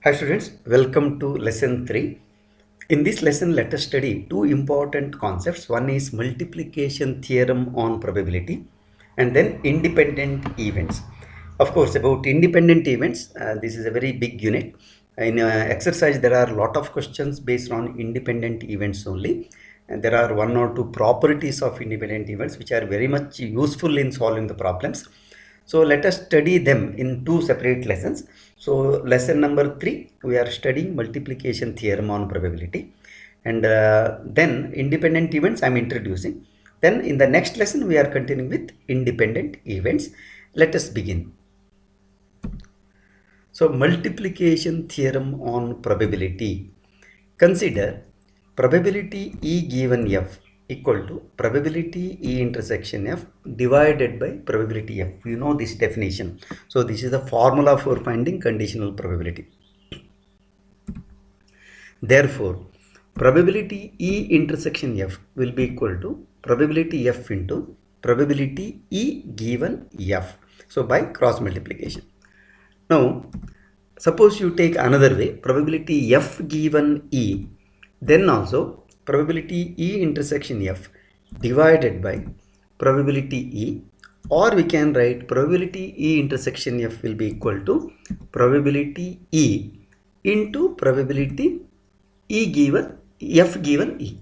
Hi students, welcome to lesson 3. In this lesson, let us study two important concepts. One is multiplication theorem on probability and then independent events. Of course, about independent events, this is a very big unit. In exercise, there are a lot of questions based on independent events only. And there are one or two properties of independent events which are very much useful in solving the problems. So let us study them in two separate lessons. So lesson number 3, we are studying multiplication theorem on probability, and then independent events I am introducing. Then in the next lesson we are continuing with independent events. Let us begin. So multiplication theorem on probability. Consider probability E given F equal to probability E intersection F divided by probability F. You know this definition. So this is the formula for finding conditional probability. Therefore, probability E intersection F will be equal to probability F into probability E given F. So by cross multiplication. Now, suppose you take another way, probability F given E, then also probability E intersection F divided by probability E, or we can write probability E intersection F will be equal to probability E into probability E given F given E.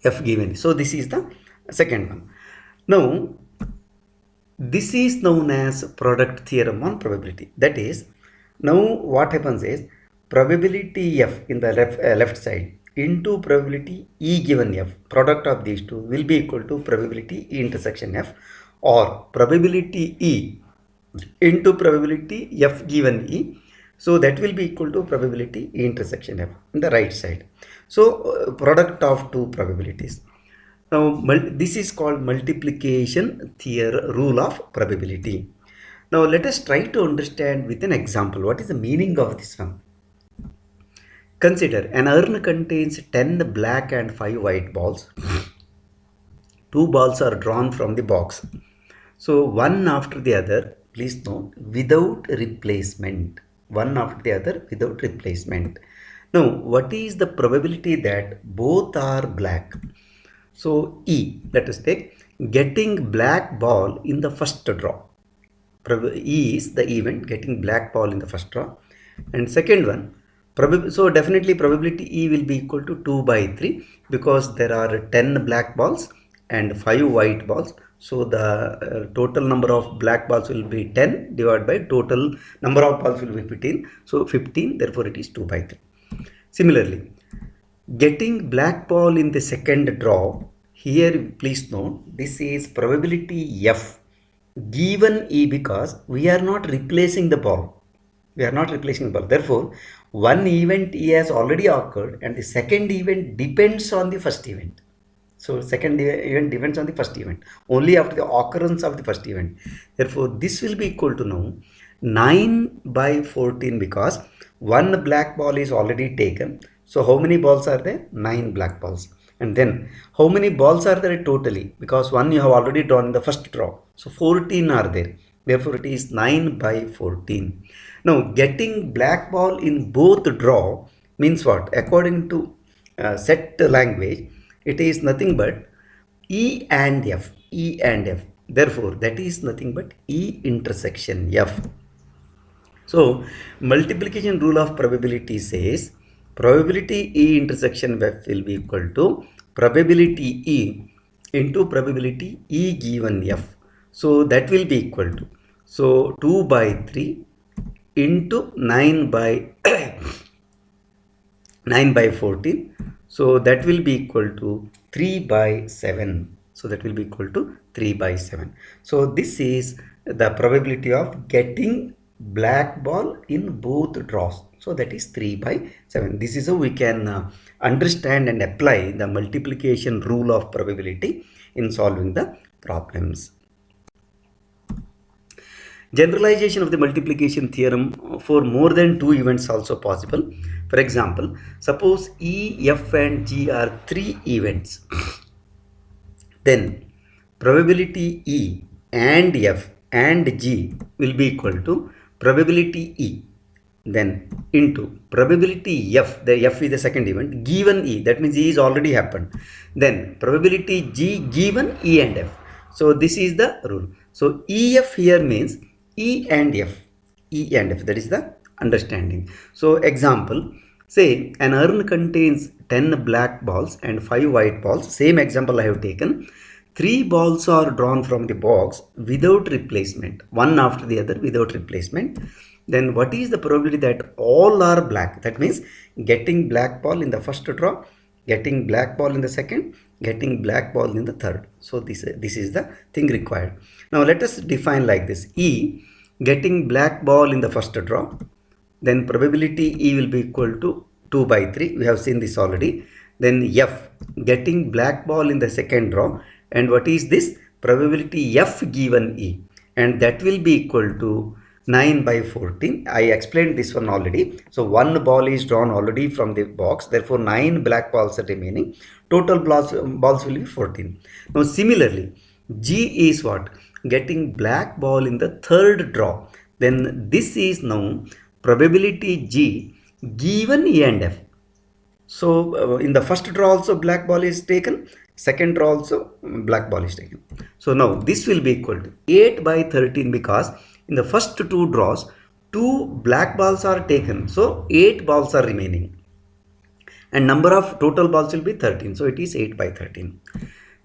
F given. So this is the second one. Now, this is known as product theorem on probability. That is, now what happens is probability F in the left side into probability E given F, product of these two will be equal to probability E intersection F, or probability E into probability F given E. So that will be equal to probability E intersection F in the right side. So product of two probabilities. Now, this is called multiplication theorem rule of probability. Now, let us try to understand with an example what is the meaning of this one. Consider an urn contains 10 black and 5 white balls. Two balls are drawn from the box. So, one after the other, please note, without replacement. One after the other without replacement. Now, what is the probability that both are black? So E, let us take getting black ball in the first draw. E is the event getting black ball in the first draw. And second one, so definitely probability E will be equal to 2 by 3 because there are 10 black balls and 5 white balls. So the total number of black balls will be 10 divided by total number of balls will be 15. So 15, therefore it is 2 by 3. Similarly, getting black ball in the second draw, here please note this is probability F given E because we are not replacing the ball. We are not replacing the ball. Therefore, one event E has already occurred and the second event depends on the first event. So second event depends on the first event only after the occurrence of the first event. Therefore, this will be equal to now 9 by 14 because one black ball is already taken. So how many balls are there? 9 black balls. And then how many balls are there totally? Because one you have already drawn in the first draw. So 14 are there. Therefore, it is 9 by 14. Now, getting black ball in both draw means what? According to set language, it is nothing but E and F. E and F. Therefore, that is nothing but E intersection F. So, multiplication rule of probability says probability E intersection F will be equal to probability E into probability E given F. So, that will be equal to, so 2 by 3 into 9 by 9 by 14. So that will be equal to 3 by 7. So that will be equal to 3 by 7. So this is the probability of getting black ball in both draws. So that is 3 by 7. This is how we can understand and apply the multiplication rule of probability in solving the problems. Generalization of the multiplication theorem for more than two events also possible. For example, suppose E, F and G are three events. Then probability E and F and G will be equal to probability E. then into probability f, the f is the second event, given e, that means e is already happened, then probability g given e and f. So this is the rule. So ef here means e and f, e and f, that is the understanding. So example, say an urn contains 10 black balls and 5 white balls. Same example I have taken. 3 balls are drawn from the box without replacement, one after the other without replacement. Then what is the probability that all are black? That means getting black ball in the first draw, getting black ball in the second, getting black ball in the third. So this is the thing required. Now let us define like this. E, getting black ball in the first draw, then probability E will be equal to 2 by 3. We have seen this already. Then F, getting black ball in the second draw, and what is this? Probability F given E, and that will be equal to 9 by 14. I explained this one already. So one ball is drawn already from the box, therefore 9 black balls are remaining. Total balls will be 14. Now similarly, G is what? Getting black ball in the third draw. Then this is now probability G given E and F. So in the first draw also black ball is taken, second draw also black ball is taken. So now this will be equal to 8 by 13, because in the first two draws 2 black balls are taken, so 8 balls are remaining, and number of total balls will be 13, so it is 8 by 13.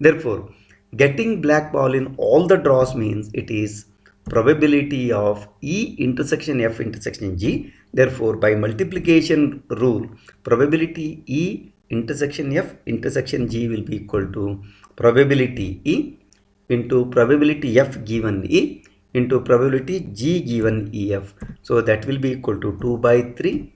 Therefore getting black ball in all the draws means it is probability of E intersection F intersection G. Therefore by multiplication rule, probability E intersection F intersection G will be equal to probability E into probability F given E into probability G given EF. So that will be equal to 2 by 3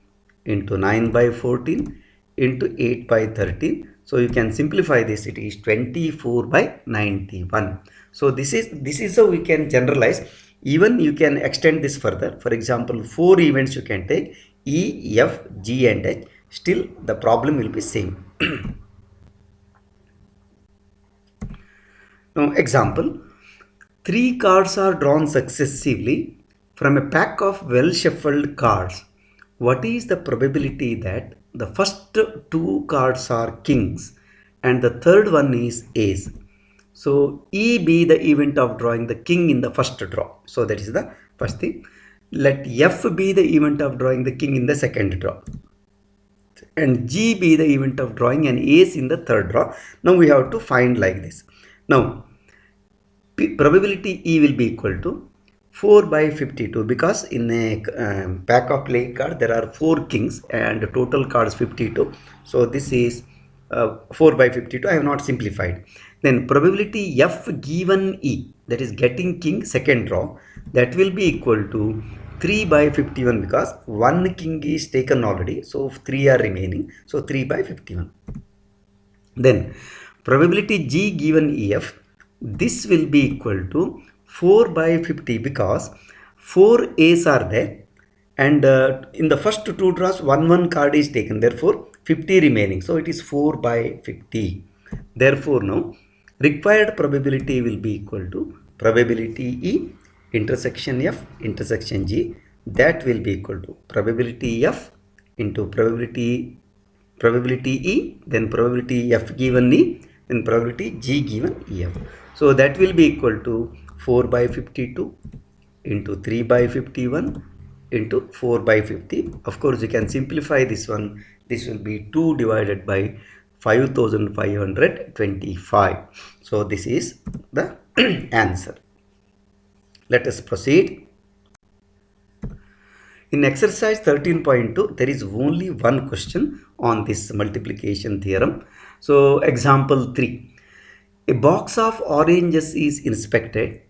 into 9 by 14 into 8 by 13. So you can simplify this, it is 24 by 91. So this is how we can generalize. Even you can extend this further. For example, 4 events you can take, E, F, G and H. Still the problem will be same. Now example, 3 cards are drawn successively from a pack of well shuffled cards. What is the probability that the first 2 cards are kings and the third one is ace? So E be the event of drawing the king in the first draw. So that is the first thing. Let F be the event of drawing the king in the second draw, and G be the event of drawing an ace in the third draw. Now we have to find like this. Now probability E will be equal to 4 by 52, because in a pack of playing card there are 4 kings and total cards 52. So this is 4 by 52. I have not simplified. Then probability F given E, that is getting king second draw, that will be equal to 3 by 51, because 1 king is taken already, so 3 are remaining, so 3 by 51. Then probability G given EF, this will be equal to 4 by 50, because 4 A's are there, and in the first 2 draws 1 card is taken, therefore 50 remaining, so it is 4 by 50. Therefore now required probability will be equal to probability E intersection F intersection G, that will be equal to probability F into probability E, then probability F given E, then probability G given EF. So that will be equal to 4 by 52 into 3 by 51 into 4 by 50. Of course you can simplify this one. This will be 2 divided by 5525. So this is the answer. Let us proceed. In exercise 13.2, there is only one question on this multiplication theorem. So example 3. A box of oranges is inspected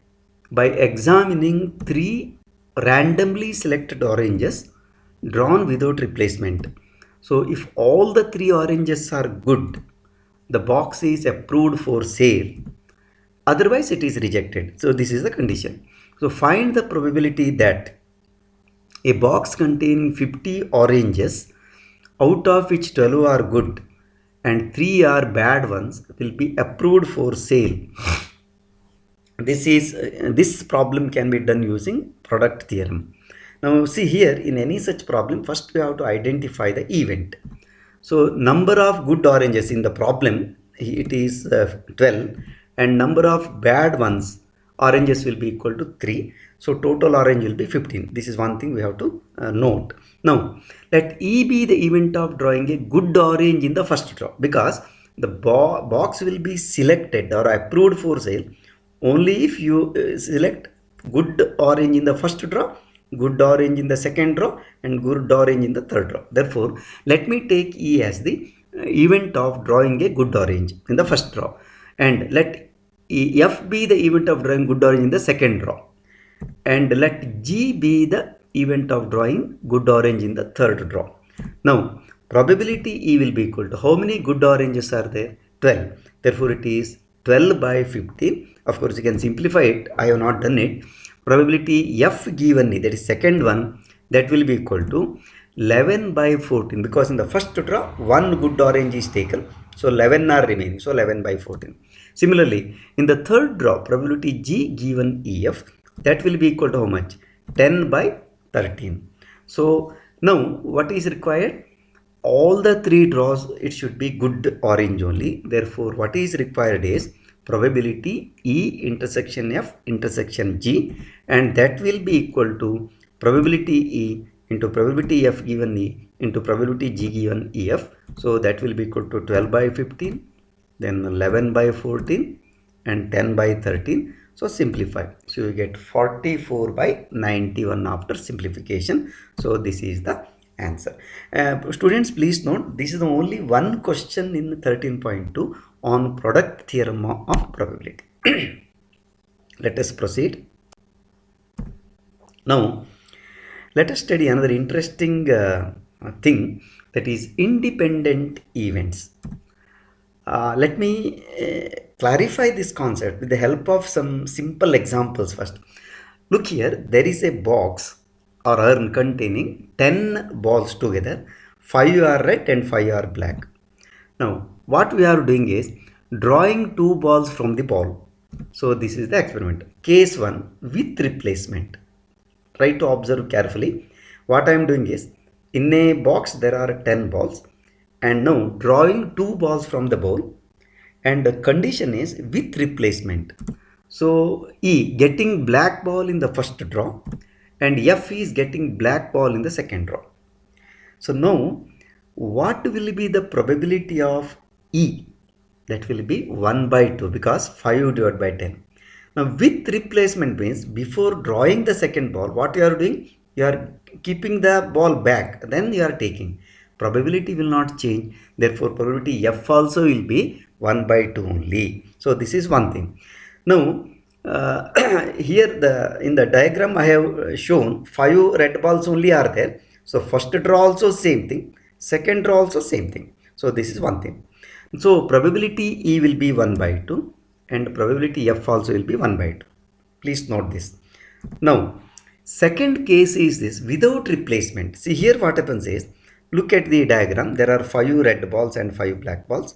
by examining 3 randomly selected oranges drawn without replacement. So if all the 3 oranges are good, the box is approved for sale. Otherwise it is rejected. So this is the condition. So find the probability that a box containing 50 oranges, out of which 12 are good and 3 are bad ones, will be approved for sale. This problem can be done using product theorem. Now see here, in any such problem, first we have to identify the event. So number of good oranges in the problem, it is 12, and number of bad ones, oranges will be equal to 3. So total orange will be 15. This is one thing we have to note. Now let E be the event of drawing a good orange in the first draw, because the box will be selected or approved for sale only if you select good orange in the first draw, good orange in the second draw, and good orange in the third draw. Therefore, let me take E as the event of drawing a good orange in the first draw, and let F be the event of drawing good orange in the second draw, and let G be the event of drawing good orange in the third draw. Now, probability E will be equal to how many good oranges are there? 12. Therefore, it is 12 by 15. Of course, you can simplify it. I have not done it. Probability F given E, that is second one, that will be equal to 11 by 14, because in the first draw, one good orange is taken. So 11 are remaining. So 11 by 14. Similarly, in the third draw, probability G given EF, that will be equal to how much? 10 by 13. So now what is required? All the three draws, it should be good orange only. Therefore, what is required is probability E intersection F intersection G, and that will be equal to probability E into probability F given E into probability G given EF. So that will be equal to 12 by 15, then 11 by 14, and 10 by 13. So simplify. So you get 44 by 91 after simplification. So this is the answer. Students, please note, this is the only one question in 13.2 on product theorem of probability. Let us proceed. Now, let us study another interesting thing, that is independent events. Let me clarify this concept with the help of some simple examples first. Look here, there is a box or urn containing 10 balls together. 5 are red and 5 are black. Now, what we are doing is drawing 2 balls from the ball. So, this is the experiment. Case 1 with replacement. Try to observe carefully. What I am doing is, in a box there are 10 balls, and now drawing 2 balls from the ball, and the condition is with replacement. So E getting black ball in the first draw, and F is getting black ball in the second draw. So now what will be the probability of E? That will be 1 by 2, because 5 divided by 10. Now with replacement means before drawing the second ball, what you are doing? You are keeping the ball back, then you are taking. Probability will not change. Therefore, probability F also will be 1 by 2 only. So this is one thing. Now here in the diagram I have shown 5 red balls only are there. So first draw also same thing, second draw also same thing. So this is one thing. So probability E will be 1 by 2, and probability F also will be 1 by 2. Please note this. Now second case is this without replacement. See here what happens is, look at the diagram. There are 5 red balls and 5 black balls.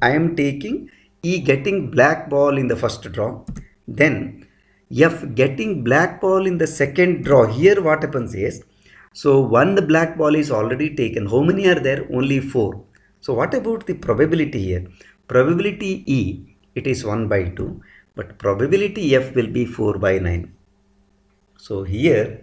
I am taking E getting black ball in the first draw, then F getting black ball in the second draw. Here what happens is, so one black ball is already taken. How many are there? Only 4. So what about the probability here? Probability E, it is 1 by 2, but probability F will be 4 by 9. So here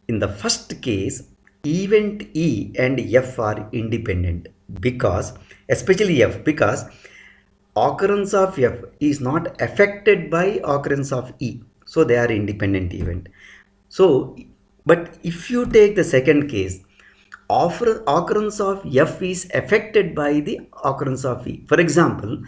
in the first case, event E and F are independent, because especially F, because occurrence of F is not affected by occurrence of E. So they are independent event. So, but if you take the second case, occurrence of F is affected by the occurrence of E. For example,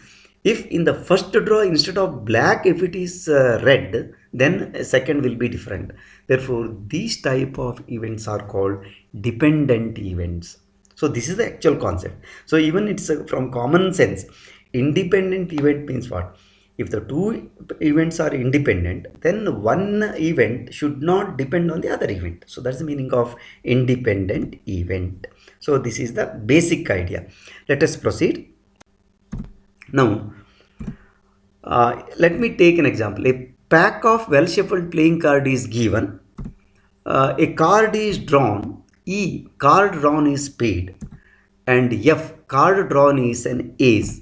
if in the first draw instead of black, if it is red, then second will be different. Therefore, these type of events are called dependent events. So this is the actual concept. So even it's from common sense, independent event means what? If the two events are independent, then one event should not depend on the other event. So that's the meaning of independent event. So this is the basic idea. Let us proceed. Now, let me take an example. A pack of well-shuffled playing card is given. a card is drawn, E card drawn is spade, and F card drawn is an ace,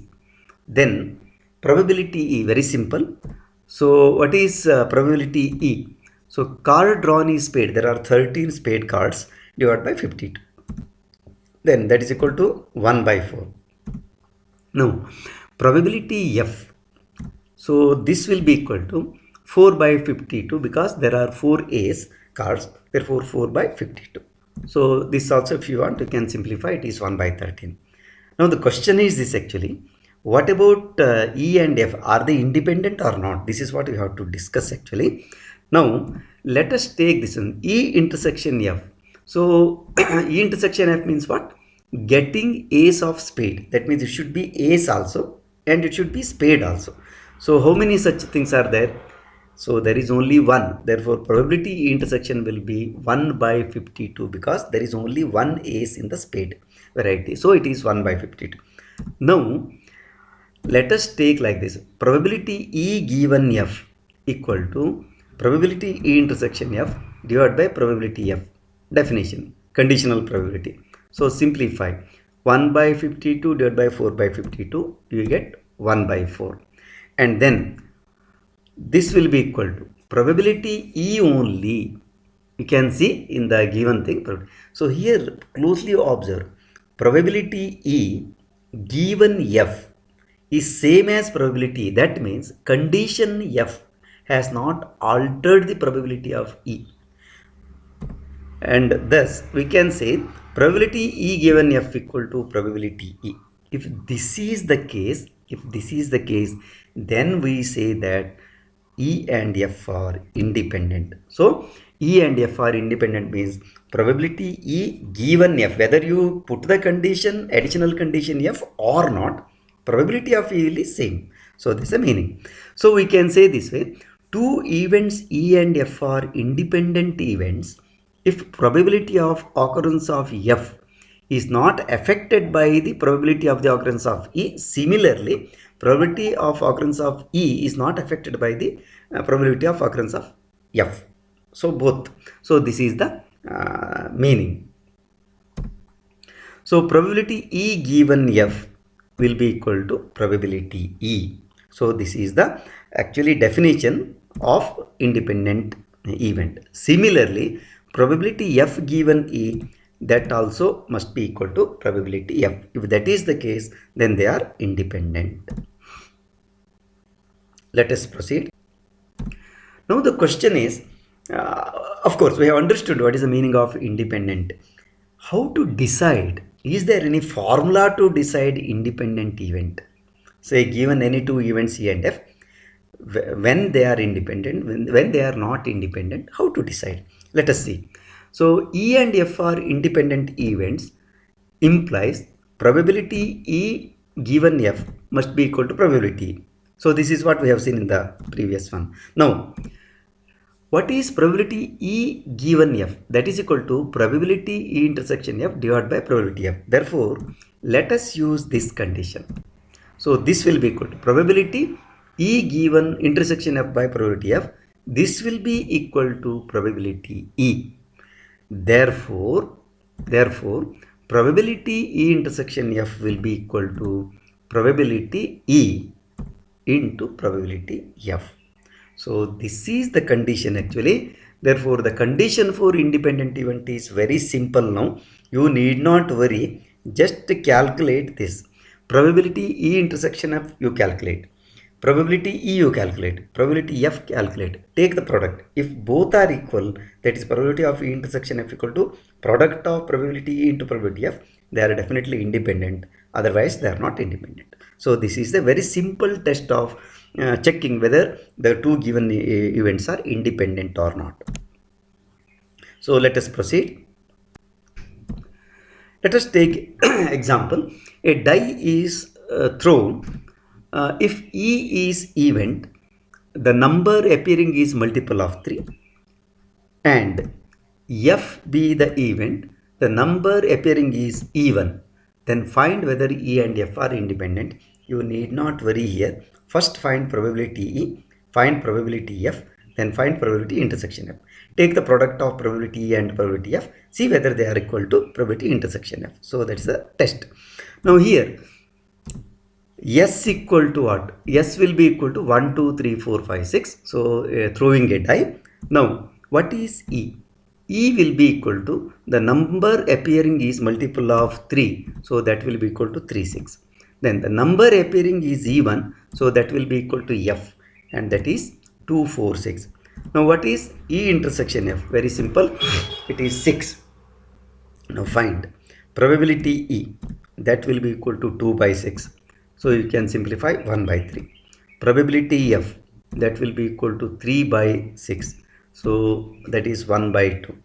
then probability E, very simple. So what is probability E? So card drawn is spade, there are 13 spade cards divided by 52, then that is equal to 1 by 4. Now probability F, so this will be equal to 4 by 52 because there are 4 ace cards, therefore 4 by 52. So this also, if you want, you can simplify, it is 1 by 13. Now the question is this actually, what about E and F, are they independent or not? This is what we have to discuss actually. Now let us take this one, E intersection F. So E intersection F means what? Getting ace of spade, that means it should be ace also and it should be spade also. So how many such things are there? So there is only one, therefore probability intersection will be 1 by 52 because there is only one ace in the spade variety, so it is 1 by 52. Now let us take like this, probability E given F equal to probability E intersection F divided by probability F. Definition, conditional probability. So simplify, 1 by 52 divided by 4 by 52, you get 1 by 4, and then this will be equal to probability E only, you can see in the given thing. So here closely observe, probability E given F is same as probability, that means condition F has not altered the probability of E, and thus we can say probability E given F equal to probability E. If this is the case, then we say that E and F are independent. So E and F are independent means probability E given F, whether you put the condition, additional condition F or not, probability of E is same. So this is the meaning. So we can say this way, two events E and F are independent events if probability of occurrence of F is not affected by the probability of the occurrence of E. Similarly, probability of occurrence of E is not affected by the probability of occurrence of F. So both. So this is the meaning. So probability E given F will be equal to probability E. So this is the actually definition of independent event. Similarly, probability F given E, that also must be equal to probability F. If that is the case, then they are independent. Let us proceed. Now the question is, of course we have understood what is the meaning of independent. How to decide? Is there any formula to decide independent event? Say given any two events E and F, when they are independent, when they are not independent, how to decide? Let us see. So E and F are independent events implies probability E given F must be equal to probability E. So this is what we have seen in the previous one. Now what is probability E given F? That is equal to probability E intersection F divided by probability F. Therefore let us use this condition. So this will be equal to probability E given intersection F by probability F. This will be equal to probability E. Therefore probability E intersection F will be equal to probability E into probability F. So this is the condition actually. Therefore the condition for independent event is very simple now. You need not worry, just calculate this. Probability E intersection F you calculate, probability E you calculate, probability F calculate, take the product. If both are equal, that is probability of E intersection F equal to product of probability E into probability F, they are definitely independent, otherwise they are not independent. So this is a very simple test of checking whether the two given events are independent or not. So let us proceed. Let us take example. A die is thrown. If E is event, the number appearing is multiple of 3, and F be the event, the number appearing is even, then find whether E and F are independent. You need not worry here. First find probability E, find probability F, then find probability intersection F. Take the product of probability E and probability F, see whether they are equal to probability intersection F. So that is the test. Now here S equal to what? S will be equal to 1, 2, 3, 4, 5, 6. So throwing a die. Now what is E? E will be equal to the number appearing is multiple of 3. So that will be equal to 3, 6. Then the number appearing is E1. So that will be equal to F, and that is 2, 4, 6. Now what is E intersection F? Very simple. It is 6. Now find probability E. That will be equal to 2 by 6. So you can simplify 1 by 3. Probability F, that will be equal to 3 by 6. So that is 1 by 2.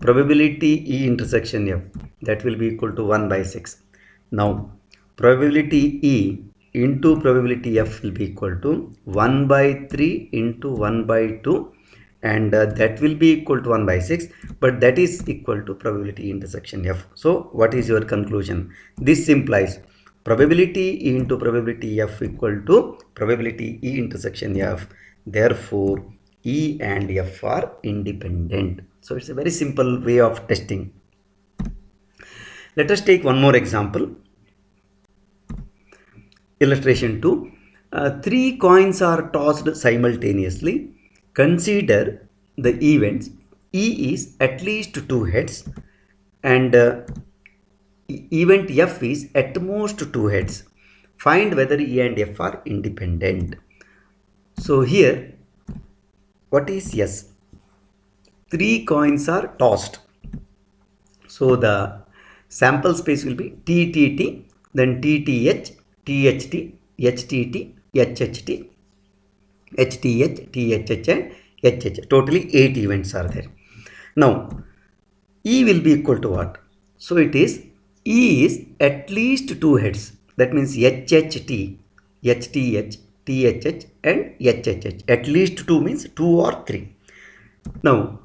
Probability E intersection F, that will be equal to 1 by 6. Now probability E into probability F will be equal to 1 by 3 into 1 by 2, and that will be equal to 1 by 6, but that is equal to probability intersection F. So what is your conclusion? This implies probability E into probability F equal to probability E intersection F. Therefore E and F are independent. So it's a very simple way of testing. Let us take one more example. Illustration 2. 3 coins are tossed simultaneously. Consider the events. E is at least 2 heads, and event F is at most 2 heads. Find whether E and F are independent. So here, what is S? 3 coins are tossed. So the sample space will be TTT, then TTH, THT, HTT, HHT, HTH, THH and HH. Totally 8 events are there. Now E will be equal to what? So it is E is at least 2 heads. That means HHT, HTH, THH and HHH. At least 2 means 2 or 3. Now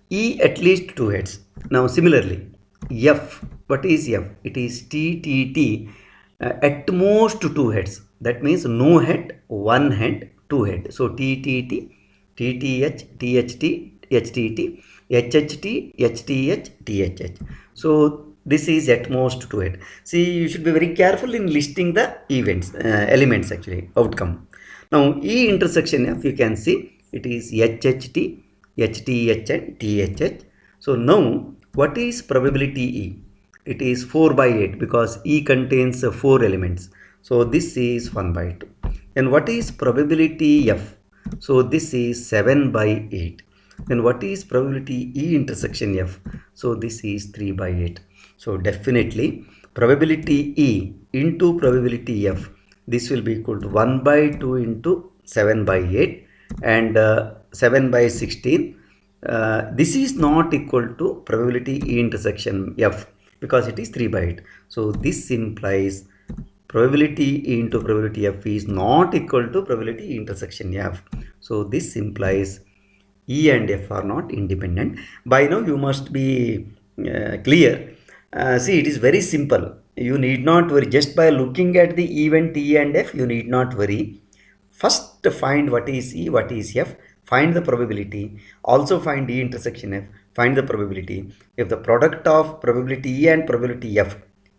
E at least 2 heads. Now similarly F, what is F? It is TTT, at most 2 heads. That means no head, 1 head, 2 head. So TTT, TTH, THT, HTT, HHT, HTH, THH. So this is at most 2 head. See, you should be very careful in listing the events, elements actually, outcome. Now E intersection F, you can see it is HHT, HTH and THH. So now what is probability E? It is 4 by 8 because E contains 4 elements. So this is 1 by 2. And what is probability F? So this is 7 by 8. Then what is probability E intersection F? So this is 3 by 8. So definitely probability E into probability F, this will be equal to 1 by 2 into 7 by 8 and 7 by 16. This is not equal to probability E intersection F because it is 3 by 8. So this implies probability E into probability F is not equal to probability E intersection F. So this implies E and F are not independent. By now you must be clear. See, it is very simple. You need not worry. Just by looking at the event E and F, you need not worry. First find what is E, what is F. Find the probability. Also find E intersection F. Find the probability. If the product of probability E and probability F,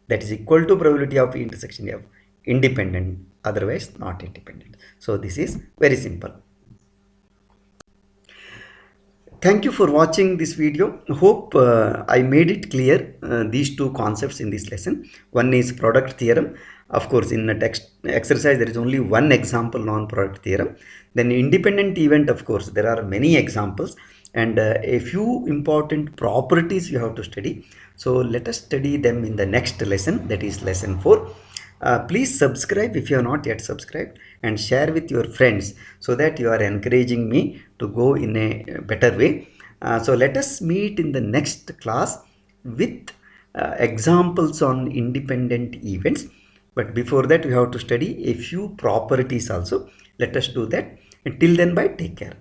that is equal to probability of E intersection F, independent, otherwise not independent. So this is very simple. Thank you for watching this video. Hope I made it clear these two concepts in this lesson. One is product theorem. Of course, in the text exercise, there is only one example on product theorem. Then independent event, of course, there are many examples and a few important properties you have to study. So let us study them in the next lesson, that is lesson 4. Please subscribe if you have not yet subscribed and share with your friends so that you are encouraging me to go in a better way. So let us meet in the next class with examples on independent events. But before that, we have to study a few properties also. Let us do that. Until then, bye. Take care.